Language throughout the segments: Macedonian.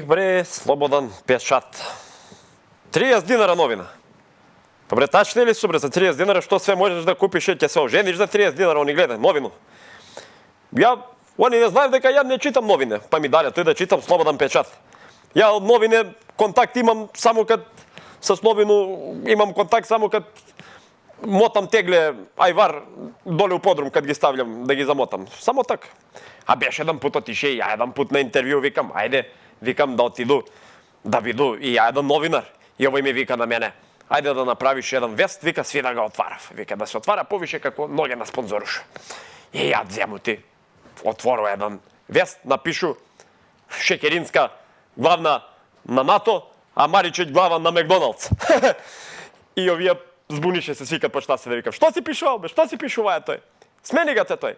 Bre, slobodan pečat. 30 dinara novina. Pa bre, tačni li su bre za 30 dinara što sve možeš da kupiš i će se oženiš za 30 dinara, oni gledaju novinu. Oni ne znaju da ja ne čitam novine, pa mi dalje, to je da čitam slobodan pečat. Ja od novine kontakt imam samo kad, sa novinu imam kontakt samo kad motam tegle ajvar dole u podrum kad gi stavljam da gi zamotam. Samo tak. A beš jedan put otiše i ja jedan put na intervju vikam, ajde, vikam da otidu, da vidu i ja jedan novinar. I ovaj mi vika na mene, ajde da napraviš jedan vest, vika svi da ga otvara. Vika da se otvara poviše kako noge nas sponzoruše. I ja dzemu ti otvoru jedan vest, napišu Šekerinska glavna na NATO, a Maričić glava na McDonald's. I ovija zbuniše se svi kad počta se da vikam, što si pišao be, što si pišu vaja toj? Smeni ga te toj.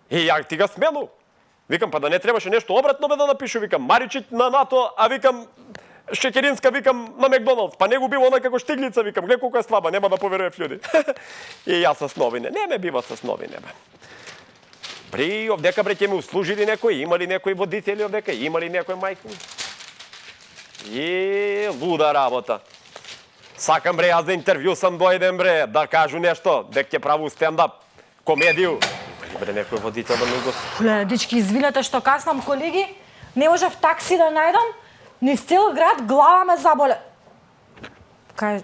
I ja ti ga smenu. Vikam, pa da ne trebaše nešto obratno be da napišu, vikam Maričić na NATO, a vikam Šekerinska, vikam na McDonald's. Pa nego bilo ona kako štiglica, vikam, gle koliko je slaba, nema da poveruje ljudi. I ja sa novine, ne me biva sa novine. Pri ovdeka bre će me uslužili nekoj, imali nekoj voditelji ovdeka, imali nekoj majku. I luda rabota. Sakam bre, ja za intervju sam dojdem bre, da kažu nešto, dek će pravu stand-up, komediju. Bre, nekoj voditelj da mi ugos... Дечки, извинете што каснам, колеги. Не можев такси да најдам. Низ цел град глава ме заболе. Кој е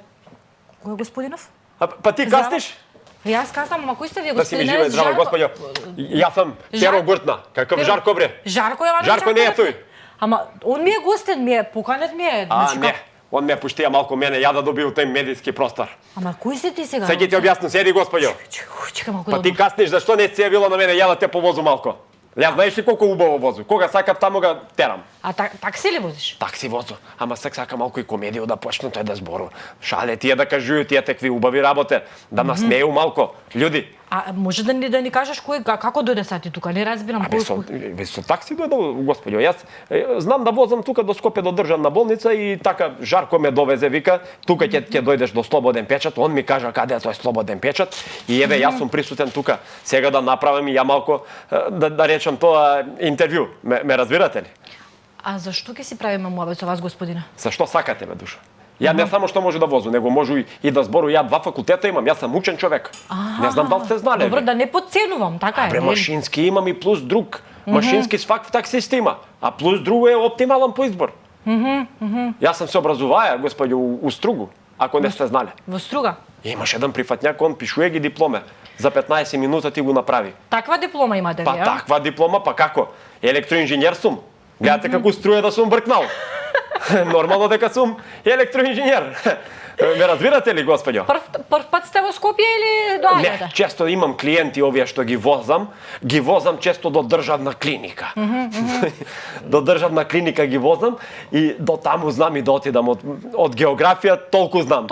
господинов? Pa ti kasniš? Јас каснам, ама кој сте вие, Да си ми господин? живе и здрава, господјо. Јас сам Перо Гуртна. Какъв Жарко, бре? Жарко Јовановиќ? Жарко не е тој. Ама, он ми е гостен, ми е поканет ми е. Не, он ме пуштија малко мене, ја да добил тој медијски простор. Ама, кој си ти сега? Сега ќе ти објаснам, седи, господјо. Чекай малко Па ти касниш, зашто не си јавила на мене, ја да те повозу малко? Ја знаеш ли колко убаво возу? Кога сакав тамо ga терам. А такси ли возиш? Такси возу. Ама сака малко и комедију да почну тој да збору. Шале тие да кажуju тие такви убави работе, да насмеју малко људи. А може да ни кажеш кој како дојде сад ти тука? Не разбирам кој. Со такси дојде, господјо. Јас знам да возам тука до Скопје до државна болница и така Жарко ме довезе, вика, тука ќе дојдеш до слободен печат. Он ми кажа каде е тој слободен печат и еве јас сум присутен тука. Сега да направам и ја малко да речам тоа интервју. Ме разбирате ли? А зашто ќе си правиме муабет со вас, господине? Зашто сакате ме, душа? Ја не само што може да возу, него можу и да збору. Ја 2 факултета имам, јас сум учен човек. Не знам дали сте знаеле. Добро, да не подценувам, така е. Бре, машински имам и плюс друг. Машински свак таксист има, а плюс друго е оптимален по избор. Јас сам се образуваја, господјо, у Стругу, ако не сте знаеле. Во Струга? Имаш еден прифатњак, он пишуе ги дипломе. За 15 минута ти го направи. Таква диплома имате ли, Па таква диплома, па како? Електроинженер сум. Гледате како струја да сум бркнал. Нормално дека сум електроинженер. Ме разбирате ли, господјо? Прв пат сте во Скопје или доаѓате? Не, често имам клиенти овие што ги возам често до државна клиника. До државна клиника ги возам и до таму знам и да отидам од географија, толку знам.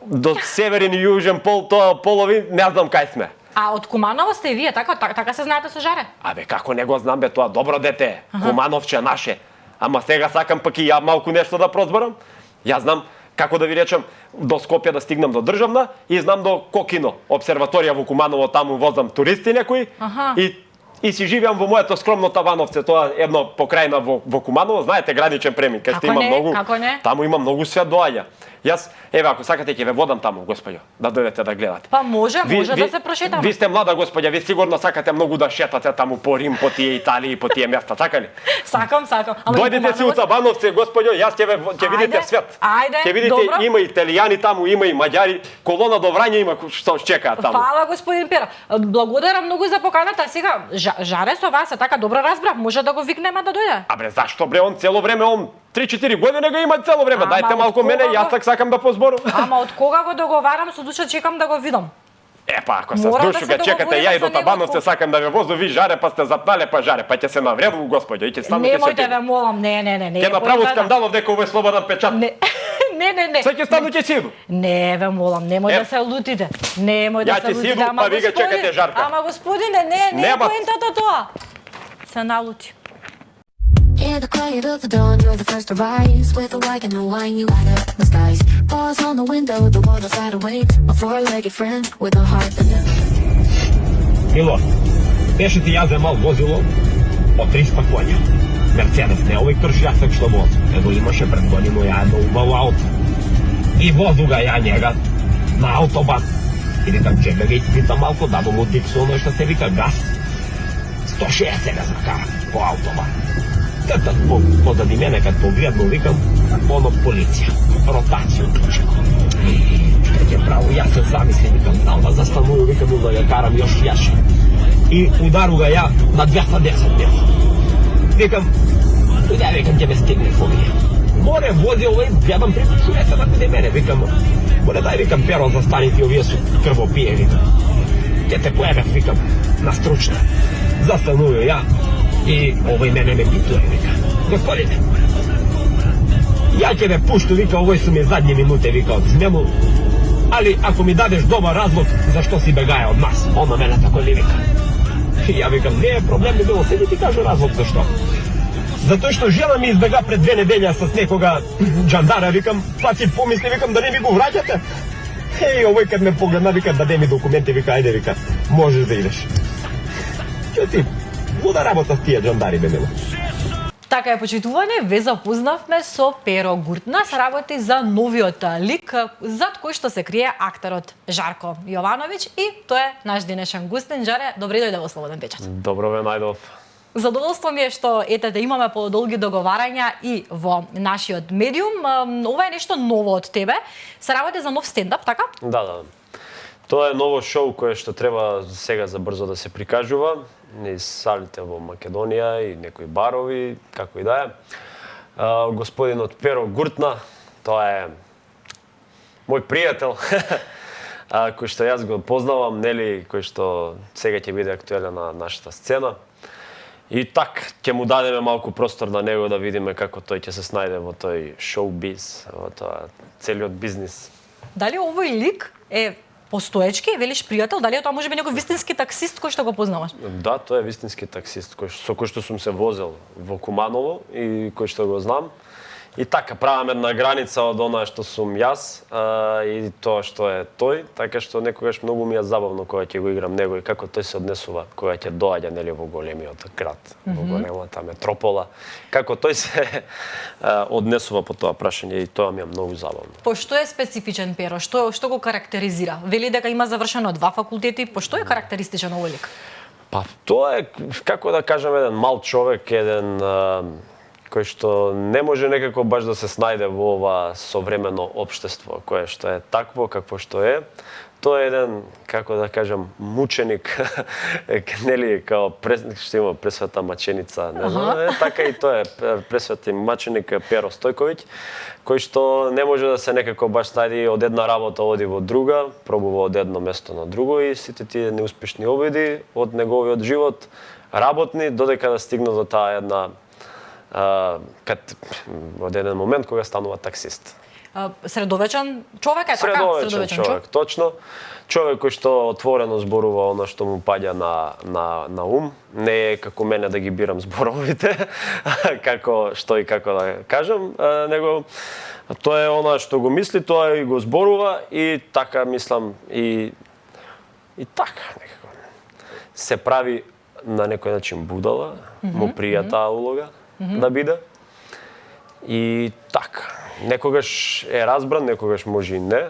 До северен и јужен пол, тоа полови, не знам кај сме. А од Куманово сте и вие, така се знаете со Жаре? Абе, како не го знам бе, тоа добро дете, Кумановче наше. Ама сега сакам пак и ја малку нешто да прозборам. Ја знам како да ви речам, до Скопје да стигнам до државна и знам до Кокино, обсерваторија во Куманово, таму возам туристи некои и си живеам во моето скромно Табановце, тоа едно покрајна во Куманово, знаете, граничен премин, кај што има многу. Како не? Таму има многу свет доаѓа. Јас, еве, ако сакате ќе ве водам таму, господјо, да дојдете да гледате. Па може да се прошетаме. Ви сте млада господја, ви сигурно сакате многу да шетате таму по Рим, по тие Италии, по тие места, така ли? Сакам. Дојдете си у Табановце, господјо, јас ќе видите свет. Ајде, ќе видите, има италијани таму, има и маѓари, колона до Врања има што чекаат таму. Фала, господин Пера. Благодарам многу за поканата. Сега Жаре со вас, така добро разбрав, може да го викнеме да дојде. Абре, зашто бре, он цело време, он 3-4 години го има цело време. Дајте малку мене, јас так сакам да позборам. Ама од кога го договарам, со душа чекам да го видам. Епа, ако се душу га чекате, ја и до Табановце сакам да ве возу, ви Жаре, па сте запнале, па Жаре, па ќе се навредувам, господјо, и ќе станете се. Немојте ве молам, не. Ќе направу скандалов дека овој слободен печат. Не. Се ќе станете сиду. Не ве молам, немој да се лутите. Немој да се лутите. Ја ќе сиду, па ви га чекате Жарка. Ама господине, не е поентата тоа. Се налути. In the quiet of the dawn, you're the first to rise. With a wagon and wine, you light up the skies. Paws on the window, the world outside awake. A four-legged friend with a heart that Мило, беше ти ја земал возило од 300 коња. Мерцедес, не овој кршјасек што вози, него имаше пред годину ја едно убаво ауто. И возуга ја njega на автобан. И викам, чека ги испитам малку, да му диксу оно што се вика газ. 160 да закара по автобан. Кад позади мене, кад погледну, викам, оно полиција, ротација уклучено. Што ќе право, јас се замислим, викам, да застаную, викам, да ја карам још јаше. И ударуга ја на 210 мила. Викам, да, викам, ќе ме стигне фобија. Море вози овој, јадам приключувајте на каде мене, викам, море дај, викам, перо застани ти, овие су крвопие, викам. Ќе те поемев, викам, на стручна. Застаную ја и овој мене ме питуе, вика, господине, ја ќе ме пушту, вика, овој су ми задни минуте, вика, од смему, али ако ми дадеш добар разлог, зашто си бегаја од нас? Он на мене тако ли вика. И ја викам, не е проблем, не било, седи ти кажу разлог, зашто? Затоа што жена ми избега пред 2 недели с некога джандара, викам, па си помисли, викам, да не ми го враќате. И овој кад ме погледна, вика, даде ми документи, вика, ајде, вика, можеш да идеш. Ќе ти, луда работа с тие джандари, бе, нема. Така е, почитуване, ве запознавме со Перо Гуртна, се работи за новиот лик зад кој што се крие актерот Жарко Јовановиќ и тој е наш денешен гостин. Жаре, добре дојде во Слободен печат. Добро ве најдов. Задоволство ми е што да имаме подолги договарања и во нашиот медиум. Ова е нешто ново од тебе. Се работи за нов стендап, така? Да. Тоа е ново шоу кое што треба сега за брзо да се прикажува низ салите во Македонија и некои барови, како и да е. Господинот Перо Гуртна, тоа е мој пријател, кој што јас го познавам, нели, кој што сега ќе биде актуелен на нашата сцена. И така, ќе му дадеме малку простор на него да видиме како тој ќе се снајде во тој шоу-биз, во тоа целиот бизнис. Дали овој лик е постоечки, велиш пријател, дали тоа може би некој вистински таксист кој што го познаваш? Да, тоа е вистински таксист со кој што сум се возел во Куманово и кој што го знам. И така, правам една граница од она што сум јас и тоа што е тој, така што некогаш многу ми е забавно кога ќе го играм него и како тој се однесува кога ќе доаѓа, нели, во големиот град, во големата метропола, како тој се однесува по тоа прашање и тоа ми е многу забавно. По што е специфичен Перо? Што го карактеризира? Вели дека има завршено 2 факултети, по што е карактеристичен овој лик? Па тоа е, како да кажем, еден мал човек, еден кој што не може некако баш да се снајде во ова современо општество, кое што е такво какво што е. Тоа е еден, како да кажам, мученик, нели, као што има пресвета маченица, не знам, така и тоа е пресвети маченик Перо Стојковиќ, кој што не може да се некако баш снајде од една работа оди во друга, пробува од едно место на друго и сите тие неуспешни обиди од неговиот живот работни додека да стигнат до таа една од еден момент кога станува таксист. Средовечен човек е, така? Средовечен човек, точно. Човек кој што отворено зборува оно што му паѓа на ум. Не е како мене да ги бирам зборовите, како што и како да кажам, него тоа е она што го мисли, тоа и го зборува и така мислам и така некако. Се прави на некој начин будала, му прија таа улога да биде. И така, некогаш е разбран, некогаш може и не.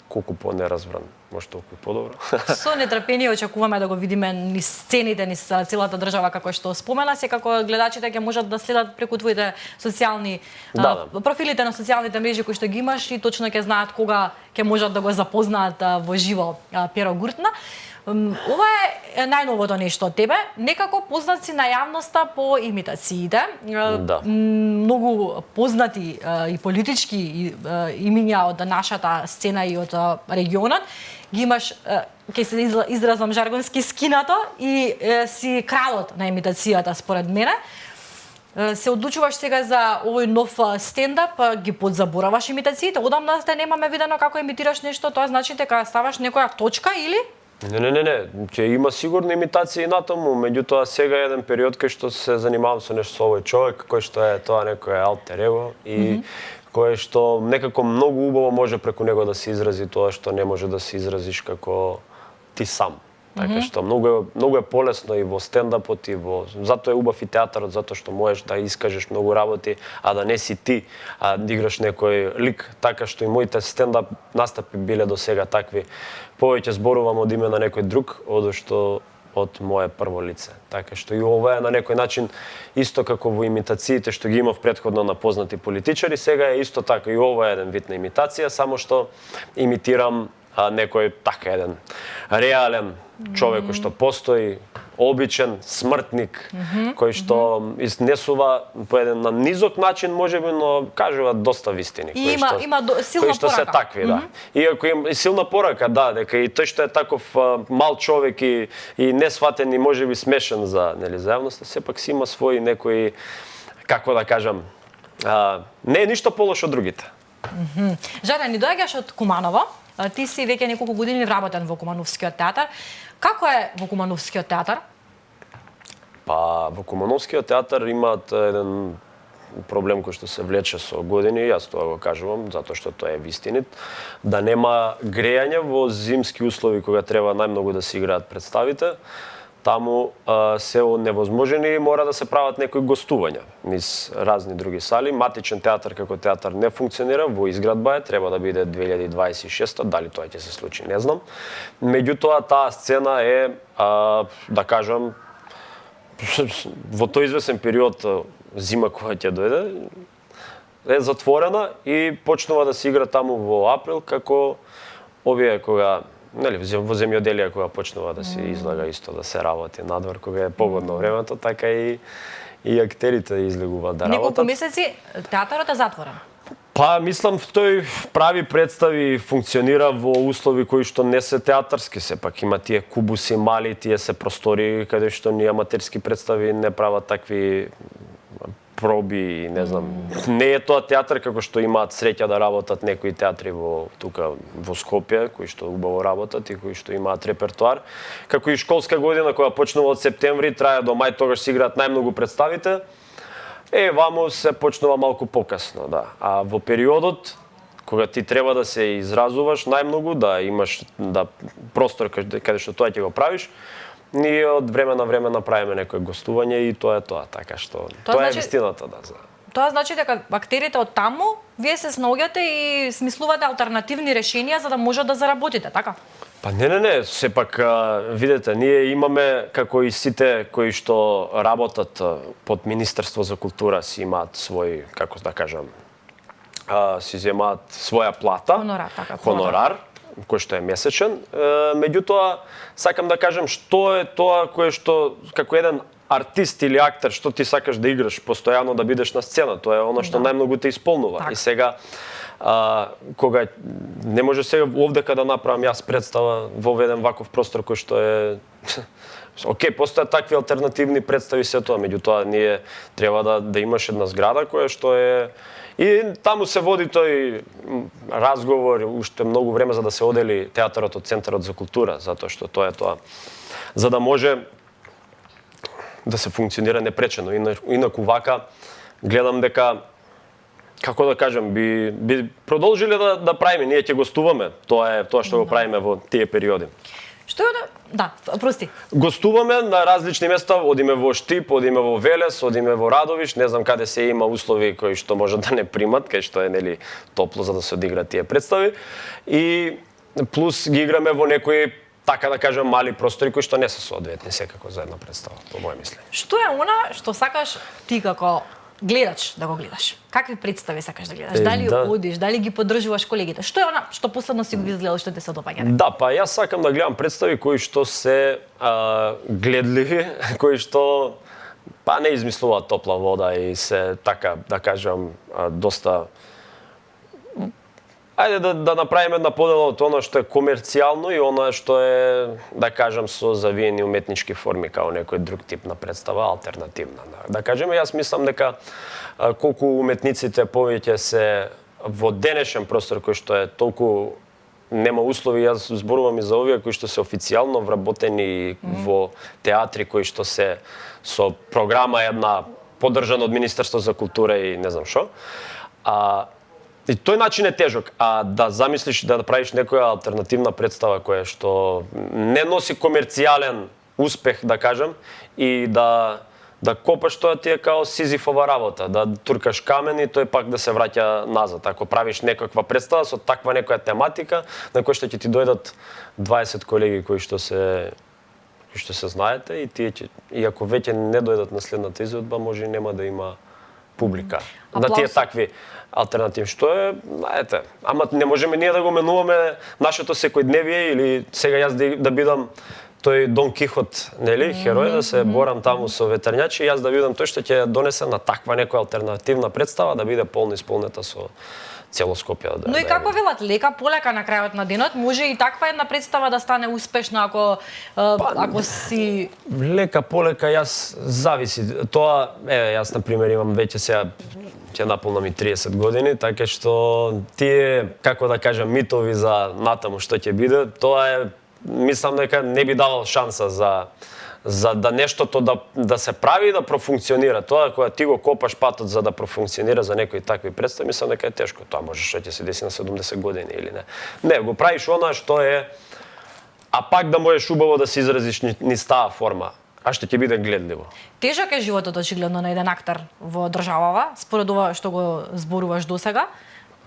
Колку по-неразбран, може толку подобро. Со нетрпение очекуваме да го видиме низ сцените, низ целата држава, како што спомена се, како гледачите ќе можат да следат преку твоите социјални профилите на социјалните мрежи кои што ги имаш и точно ќе знаат кога ќе можат да го запознаат во живо Перо Гуртна. Ова е најновото нешто од тебе. Некако познат си на јавноста по имитациите. Многу познати и политички имиња од нашата сцена и од регионот. Ги имаш, ќе се изразвам жаргонски, скинато и си кралот на имитацијата според мене. Се одлучуваш сега за овој нов стендап, ги подзабораваш имитациите. Одамна те немаме видено како имитираш нешто, тоа значи дека ставаш некоја точка или? Не, ќе има сигурно имитации на тому, меѓутоа сега е еден период кај што се занимавам со нешто со овој човек, кој што е тоа некој алтер его и кој што некако многу убаво може преку него да се изрази тоа што не може да се изразиш како ти сам. Така што многу е полесно и во стендапот и во затоа е убав и театарот, затоа што можеш да искажеш многу работи, а да не си ти, а да играш некој лик, така што и моите стендап настапи биле до сега такви. Повеќе зборувам од име на некој друг, одошто од мое прво лице. Така што и ова е на некој начин исто како во имитациите што ги имав претходно на познати политичари, сега е исто така и ова е еден вид на имитација, само што имитирам некој така еден реален човек кој што постои, обичен смртник, кој што изнесува по еден на низок начин можеби, но кажува доста вистини. И има силна кои што се порака. такви, да. Иако има и силна порака, да, дека и тој што е таков мал човек и несватен и можеби смешен за јавноста, сепак си има своји некои, како да кажам, не е ништо полошо од другите. Жане, ни доаѓаш од Куманово. Ти си веќе неколку години вработен во Кумановскиот театар. Како е во Кумановскиот театар? Па, во Кумановскиот театар имаат еден проблем кој што се влече со години, јас тоа го кажувам, затоа што тоа е вистинит, да нема грејање во зимски услови кога треба најмногу да се играат представите. Таму се оневозможени и мора да се прават некои гостувања низ разни други сали. Матичен театар како театар не функционира, во изградба е, треба да биде 2026, дали тоа ќе се случи, не знам. Меѓутоа, таа сцена е, да кажам, во тој извесен период, зима која ќе дојде, е затворена и почнува да се игра таму во април, како овие кога нели во земјоделие кога почнува да се излага исто, да се работи надвор кога е погодно времето, така и актерите излегуваат да работат. Неколку месеци театарот е затворен. Па, мислам, тој прави представи, функционира во услови кои што не се театарски, сепак има тие кубуси мали, тие се простори каде што ни аматерски представи не прават такви проби, не знам. Не е тоа театар како што имаат среќа да работат некои театри тука во Скопје, кои што убаво работат и кои што имаат репертоар. Како и школска година која почнува од септември, трае до мај, тогаш се играат најмногу представите. Ваму се почнува малку покасно, да. А во периодот кога ти треба да се изразуваш најмногу, да имаш простор каде што тоа ќе го правиш, ние од време на време направиме некој гостување и тоа е тоа, така што тоа е вистината, да. Тоа значи дека актерите од таму вие се снаоѓате и смислувате алтернативни решенија за да можат да заработите, така? Па не, сепак видете, ние имаме како и сите кои што работат под Министерство за култура си имаат свој, како да кажам, си земаат своја плата, хонорар, кој што е месечен. Меѓутоа, сакам да кажам што е тоа кое што како еден артист или актер што ти сакаш да играш постојано да бидеш на сцена, тоа е она што најмногу те исполнува. И сега кога не може сега овдека да направам јас представа во еден ваков простор кој што е окей, постојат такви алтернативни представи се тоа, меѓутоа ние треба да имаш една зграда која што е и таму се води тој разговор уште многу време за да се одели театарот од Центарот за култура, затоа што тоа е тоа. За да може да се функционира непречено. Инаку вака гледам дека, како да кажам, би продолжиле да правиме, ние ќе гостуваме. Тоа е тоа што го правиме во тие периоди. Што е да, прости. Гостуваме на различни места, одиме во Штип, одиме во Велес, одиме во Радовиш, не знам каде се има услови кои што може да не примат, кај што е нели топло за да се одиграат тие представи. И плюс ги играме во некои, така да кажам, мали простори кои што не се соодветни секако за една представа, по моје мислење. Што е она што сакаш ти како гледач да го гледаш? Какви представи сакаш да гледаш? Дали одиш, дали ги поддржуваш колегите? Што е она што последно си го изгледал што те се допаѓа? Да, па јас сакам да гледам представи кои што се гледливи, кои што па не измислуваат топла вода и се така да кажам доста ајде да направиме една подела од она што е комерцијално и она што е, да кажам, со завиени уметнички форми, као некој друг тип на представа, алтернативна. Да кажеме, јас мислам дека колку уметниците повеќе се во денешен простор кој што е толку нема услови, јас зборувам и за овие кои што се официјално вработени во театри кои што се со програма една поддржана од Министерство за култура и не знам што. И тој начин е тежок, а да замислиш да направиш некоја алтернативна представа која што не носи комерцијален успех, да кажем, и да копаш, тоа ти е као Сизифова работа, да туркаш камен и тој пак да се враќа назад. Ако правиш некаква представа со таква некоја тематика, на која што ќе ти дојдат 20 колеги кои што се знаете и тие ќе, и ако веќе не дојдат на следната изvedба, може и нема да има публика. Да тие такви алтернатив, што е, знаете, ама не можеме ние да го менуваме нашето секојдневие или сега јас да бидам тој Дон Кихот, нели, херој, да се борам таму со ветерњачи, јас да бидам тој што ќе донесе на таква некоја алтернативна представа да биде полно исполнета со цело Скопје. Но и како велат, лека полека на крајот на денот, може и таква една представа да стане успешна ако си лека полека, јас зависи. Тоа, јас на пример имам веќе сега ќе наполнам и 30 години, така што тие, како да кажам, митови за натаму што ќе биде, тоа е, мислам дека не би давал шанса за да нештото да се прави и да профункционира. Тоа кога ти го копаш патот за да профункционира за некои такви представи, мислам дека е тешко. Тоа може што ќе се деси на 70 години или не. Не, го правиш она што е, а пак да можеш убаво да се изразиш низ таа форма, а што ќе биде гледливо. Тежок е животот очигледно на еден актер во државава, според ова што го зборуваш досега.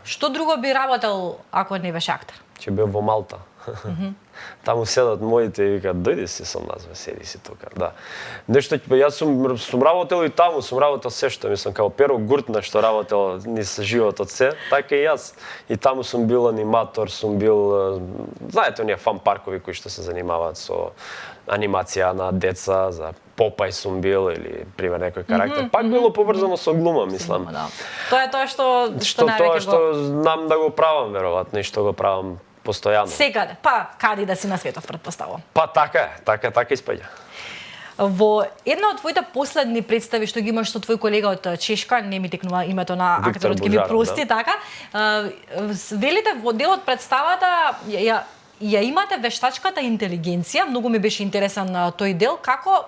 Што друго би работел ако не беше актер? Ќе бев во Малта. Таму седат моите и викаат, дојди си со нас, седи си тука. Да. Нешто, јас сум работел и таму, сум работел се што, мислам, као Перо Гуртна што работел низ животот се, така и јас. И таму сум бил аниматор, сум бил, знаете, оние фан паркови кои што се занимаваат со анимација на деца, за Попај сум бил или пример некој карактер. Пак било поврзано со глума, мислам. Да. Тоа е тоа што тоа што знам да го правам веројатно и што го правам постојано. Секаде, па кади да си на светов, предпоставувам. Па така испаѓа. Во една од твоите последни представи што ги имаш со твој колега од Чешка, не ми текнува името на актерот, ќе ми прости, да. така, велите во дел од представата ја имате вештачката интелигенција, многу ми беше интересен тој дел, како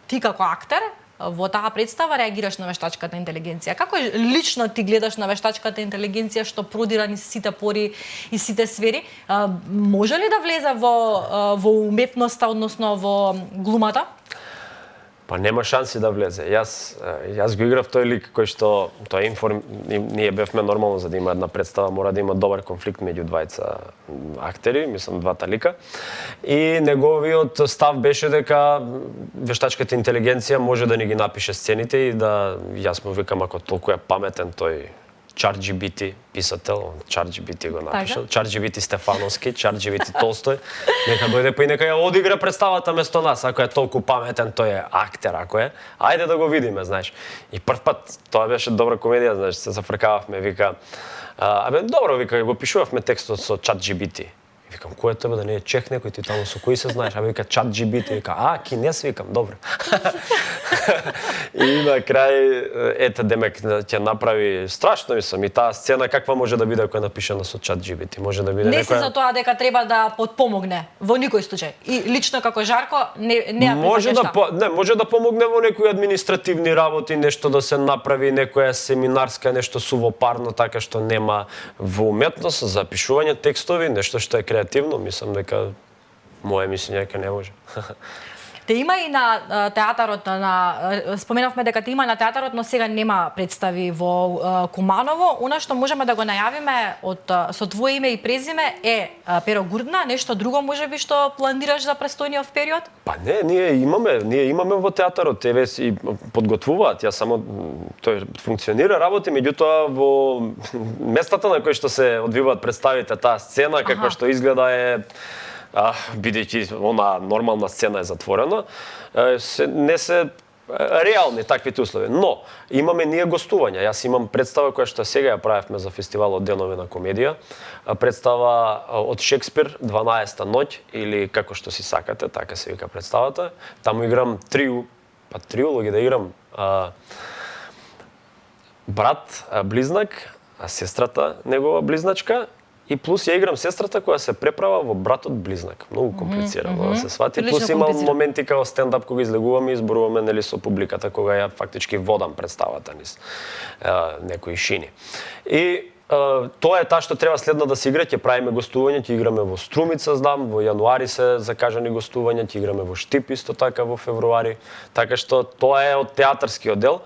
ти како актер во таа представа реагираш на вештачката интелигенција? Како лично ти гледаш на вештачката интелигенција што продира низ сите пори и сите сфери? Може ли да влезе во уметноста, односно во глумата? Па нема шанси да влезе. Јас го играв тој лик кој што ние бевме нормално за да има една представа, мора да има добар конфликт меѓу двајца актери, мислам двата лика. И неговиот став беше дека вештачката интелигенција може да ни ги напише сцените и да јас му викам ако толку е паметен тој ChatGPT писател, ChatGPT го напишал, ChatGPT Стефановски, ChatGPT Толстој, нека дојде па и нека ја одигра представата место нас, ако е толку паметен, тој е актер, ако е. Ајде да го видиме, знаеш. И прв пат тоа беше добра комедија, знаеш, се зафркававме, вика, добро, вика, го пишувавме текстот со ChatGPT. Викам, кој е тебе да не е чех некој, ти таму со кој се знаеш? А вика, ChatGPT, вика, кинес, викам, добро. И на крај, ете, демек, ќе направи страшно, мислам, и таа сцена каква може да биде ако е напишана со ChatGPT? Може да биде не си за тоа дека треба да подпомогне во никој случај. И лично како Жарко не може да помогне во некои административни работи, нешто да се направи, некоја семинарска, нешто сувопарно, така што нема во уметност, за пишување текстови, нешто што е креативно, мислам дека моје мислење дека не може. Те има и на театарот, споменавме дека те има на театарот, но сега нема представи во Куманово. Она што можеме да го најавиме со твое име и презиме е Перо Гуртна, нешто друго можеби што планираш за престојниот период? Па не, ние имаме во театарот, те и подготвуваат, јас само тој функционира, работи, меѓутоа во местата на кои што се одвиваат представите, таа сцена како што изгледа е бидејќи она нормална сцена е затворена, не се реални таквите услови. Но имаме ние гостувања. Јас имам представа која што сега ја правевме за фестивалот Денови на комедија, представа од Шекспир 12-та ноќ или како што си сакате, така се вика представата. Таму играм триулоги да играм брат, близнак, сестрата негова близначка. И плюс ја играм сестрата која се преправа во братот близнак. Многу комплицирано да се свати. Плюс имам моменти као стендап кога излегуваме и зборуваме нели со публиката кога ја фактички водам представата низ некои шини. И Тоа е таа што треба следно да се игра, ќе правиме гостување, ќе играме во Струмица, знам, во јануари се закажани гостувања, ќе играме во Штип исто така во февруари, така што тоа е од театарскиот дел.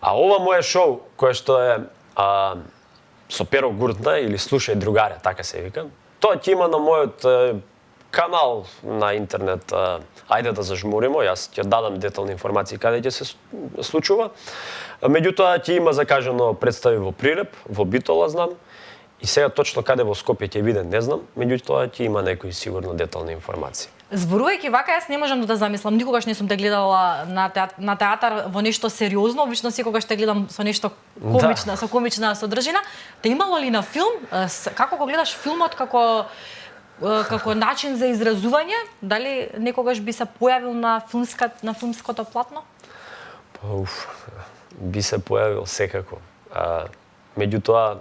А ова моje шоу, кое што е со Перо Гуртна или Слушај другаре, така се вика, тоа ќе има на мојот канал на интернет. Ајде да зажмуримо, јас ќе дадам детални информации каде ќе се случува. Меѓутоа ќе има закажано представи во Прилеп, во Битола знам, и сега точно каде во Скопје ќе биде не знам, меѓутоа ќе има некои сигурно детални информации. Зборувајќи вака, јас не можам да замислам, никогаш не сум те гледала на театар во нешто сериозно, обично секогаш те гледам со нешто комично, со комична содржина. Те имало ли на филм, како го гледаш филмот како начин за изразување, дали некогаш би се појавил на филмското платно? Би се појавил секако. Меѓутоа,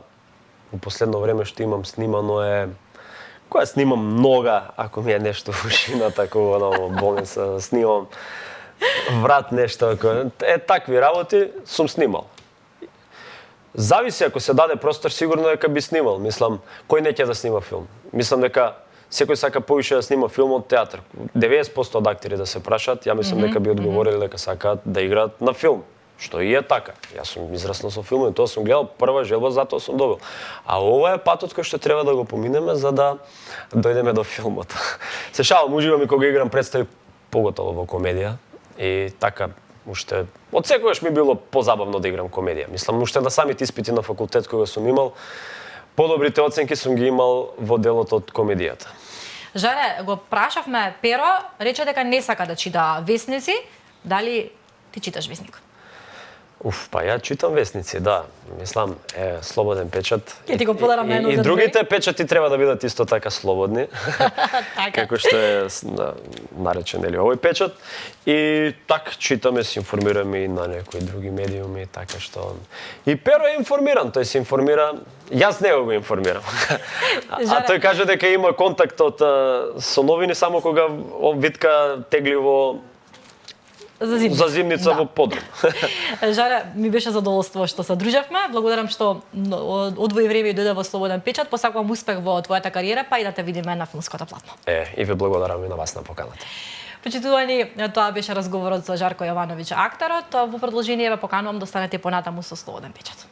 у последно време што имам снимано е кога снимам нога, ако ми е нешто во ушината, ако во болница снимам врат нешто, ако е такви работи сум снимал. Зависи, ако се даде простор, сигурно дека би снимал. Мислам, кој не ќе да снима филм? Мислам дека секој сака повише да снима филм од театар. 90% од актери да се прашат, ја мислам дека би одговорили дека сакаат да играат на филм. Што и е така. Јас сум израснал со филм и тоа сум гледал прва желба, затоа сум добил. А ова е патот кој што треба да го поминеме за да дојдеме до филмот. Се шалам, уживам и кога играм представи, поготово во комедија. И така, уште од секогаш ми било позабавно да играм комедија. Мислам, уште на самите испити на факултет кога сум имал, подобрите оценки сум ги имал во делот од комедијата. Жаре, го прашавме Перо, рече дека не сака да чита весници. Дали ти читаш весник? Па ја читам весници, да. Мислам, слободен печат. Ќе ти го подарам едно и другите печати треба да бидат исто така слободни. Како што е наречен или овој печат. И така читаме, се информираме и на некои други медиуми, така што и Перо е информиран, тој се информира. Јас не го информирам. А тој каже дека има контакт со новини само кога Витка тегли во за зимница во подрум. Жаре, ми беше задоволство што се дружевме. Благодарам што одвои време и дојде во Слободен печат. Посакувам успех во твојата кариера, па и да те видиме на филмското платно. И ви благодарам и на вас на поканата. Почитувани, тоа беше разговорот со Жарко Јовановиќ, акторот. Во продолжение ве поканувам да останете понатаму со Слободен печат.